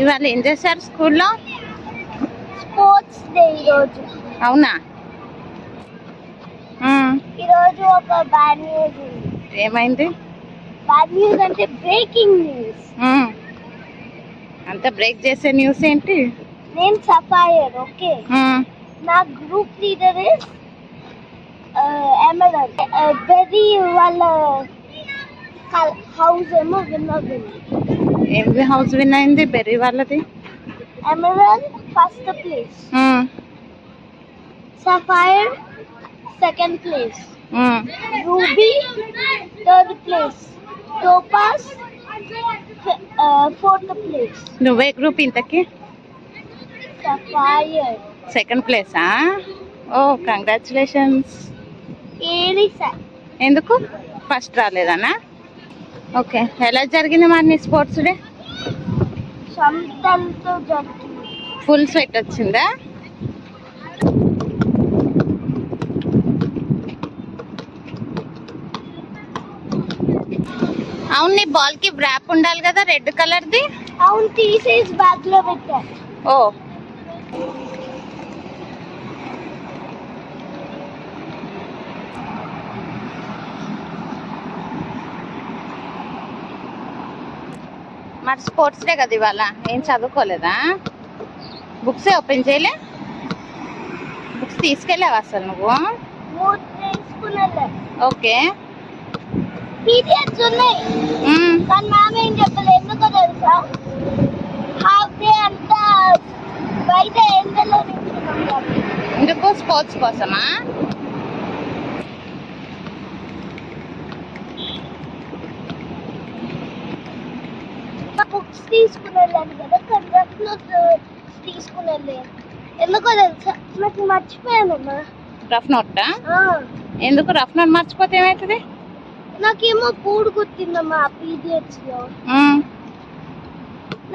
ఇవాళ ఏం చేశారు స్కూల్లో? స్పోర్ట్స్ డే ఈరోజు. అవునా? ఈరోజు ఒక బ్యాడ్ న్యూస్ ఉంది. ఏమైంది? బ్యాడ్ న్యూస్ అంటే బ్రేకింగ్ న్యూస్. అంత బ్రేక్ చేసే న్యూస్ ఏంటి? నేను సఫాయర్. ఓకే, నా గ్రూప్ లీడర్ ఎమరల్డ్. బెర్రీ వాళ్ళ హౌస్ ఏమో విన్ అయింది. ఏంది హౌస్ విన్ అయింది బెర్రీ వాళ్ళది? Emerald first place, Sapphire second place, Ruby third place, Topaz fourth place. నువ్వే గ్రూప్ ఇంతకి? సఫైర్ సెకండ్ ప్లేసా? ఓ కంగ్రాచులేషన్స్. ఎందుకు ఫస్ట్ రాలేదనా? ఓకే, ఎలా జరిగింది మరి నీ స్పోర్ట్స్ డే? చెమటలతో జరిగింది. ఫుల్ స్వెట్ వచ్చిందా? అవును, నీ బాల్ కి వ్రాప్ ఉండాలి కదా రెడ్ కలర్ది. అవును, తీసేసి బ్యాగ్ లో పెట్టా. ఓ, మరి స్పోర్ట్స్ డే కదా ఇవాళ, ఏం చదువుకోలేదా? బుక్స్ ఓపెన్ చేయలే? బుక్స్ తీసుకెళ్ళావా అసలు నువ్వు? ఓకే, పీడిఎఫ్స్ ఉన్నాయి కానీ మ్యామ్ ఏం చెప్పలేదు. ఎందుకో తెలుసా? హాఫ్ డే అంతా బయట ఎండలో నిల్చున్నాం. ఎందుకు? స్పోర్ట్స్ కోసమా? బుక్స్ తీసుకుని వెళ్ళాను కదా, కానీ రఫ్ నోట్ తీసుకుని వెళ్ళాను. ఎందుకో తెలుసా? నాకు మర్చిపోయానమ్మా రఫ్ నోట్. ఎందుకు రఫ్ నోట్ మర్చిపోతే ఏమవుతుంది? నాకేమో పూడు గుర్తిందమ్మా పీడిఎఫ్స్ లో.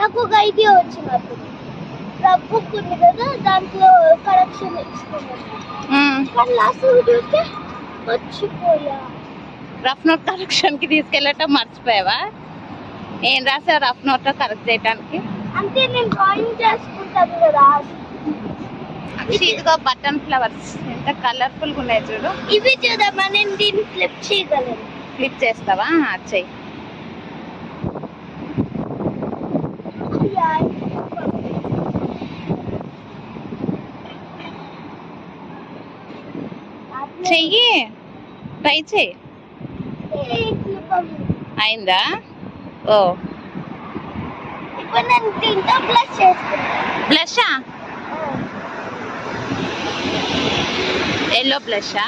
నాకు ఒక ఐడియా వచ్చినప్పుడు రఫ్ బుక్ ఉంది కదా, దాంట్లో కరెక్షన్ ఇస్తున్నాను కానీ లాస్ట్ చూస్తే మర్చిపోయా. రఫ్ నోట్ కరెక్షన్ కి తీసుకెళ్ళటం మర్చిపోయావా? ఏం రాసా రఫ్ నోట్ లో కరెక్ట్ చేయడానికి? అంటే నేను డ్రాయింగ్ చేసుకుంటాను కదా. ఇదిగో బటన్ ఫ్లవర్స్ ఎంత కలర్ఫుల్ గా ఉన్నాయి చూడు. ఇవి చూడమ్మా, నేను దీన్ని ఫ్లిప్ చేయగలను. ఫ్లిప్ చేస్తావా? చెయ్యి. చెయ్యి, ట్రై చెయ్యి. అయిందా? ఓ, ఇప్పుడు నేను దీంతో బ్లష్ చేసుకుంటా. బ్లషా? ఎల్లో బ్లషా?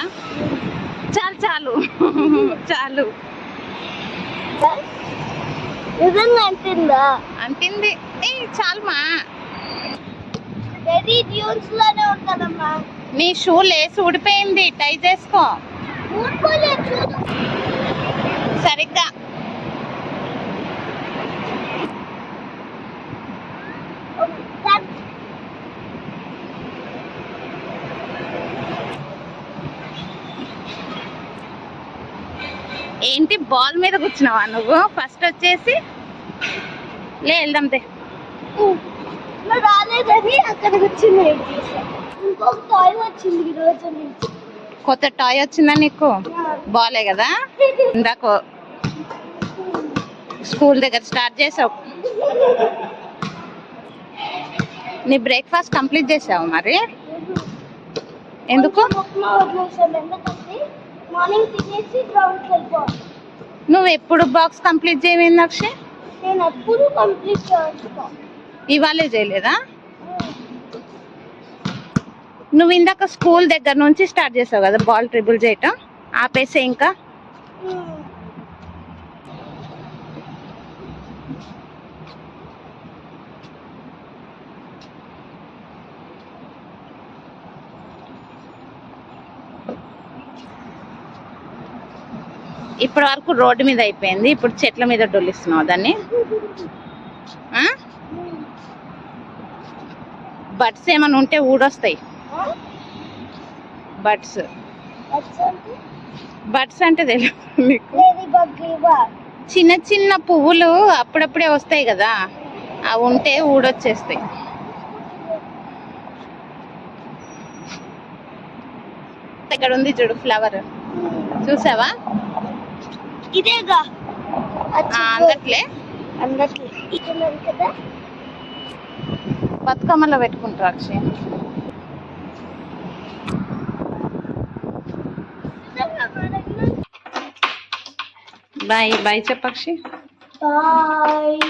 చాలు చాలు చాలు. నిజంగా అంటుందా? అంటింది. చాలుమా. వెరీ డ్యూన్స్ లోనే ఉంటుందమ్మా. నీ షూ లేసి ఊడిపోయింది, టై చేసుకో. ఊడిపోలేదు చూడు సరిగ్గా. ఏంటి బాల్ మీద కూర్చున్నావా నువ్వు? ఫస్ట్ వచ్చేసి వెళ్దాంతే. రాలేదని అక్కడ కూర్చుని ఇంకొక టాయ్ వచ్చింది ఈ రోజు నుంచి. కొత్త టాయ్ వచ్చిందా నీకు? బాలే కదా. ఇందాక స్కూల్ దగ్గర స్టార్ట్ చేసావు. నీ బ్రేక్ఫాస్ట్ కంప్లీట్ చేసావు మరి? ఎందుకు? మార్నింగ్ తినేసి గ్రౌండ్కి వెళ్ళిపోవాలి. నువ్వు ఎప్పుడు బాక్స్ కంప్లీట్ చేయలేదు అక్షయ్? నేను ఎప్పుడు కంప్లీట్ చేస్తా. ఇవాళే చేయలేదా? నువ్వు ఇందాక స్కూల్ దగ్గర నుంచి స్టార్ట్ చేసావు కదా బాల్ ట్రిబుల్ చేయటం, ఆపేసే ఇంకా. ఇప్పటి వరకు రోడ్డు మీద అయిపోయింది, ఇప్పుడు చెట్ల మీద డొల్లిస్తున్నావు దాన్ని. బడ్స్ ఏమైనా ఉంటే ఊడొస్తాయి. బడ్స్ బడ్స్ అంటే తెలియదు నీకు? చిన్న చిన్న పువ్వులు అప్పుడప్పుడే వస్తాయి కదా, అవి ఉంటే ఊడొచ్చేస్తాయి. ఇక్కడ ఉంది చూడు ఫ్లవర్, చూసావా? ఇదేగా అందట్లే అందట్లే ఇస్తున్నారు కదా. బతుకమ్మలో పెట్టుకుంటారు అక్షయ్. బాయ్ బాయ్ చెప్పక్షి. బాయ్.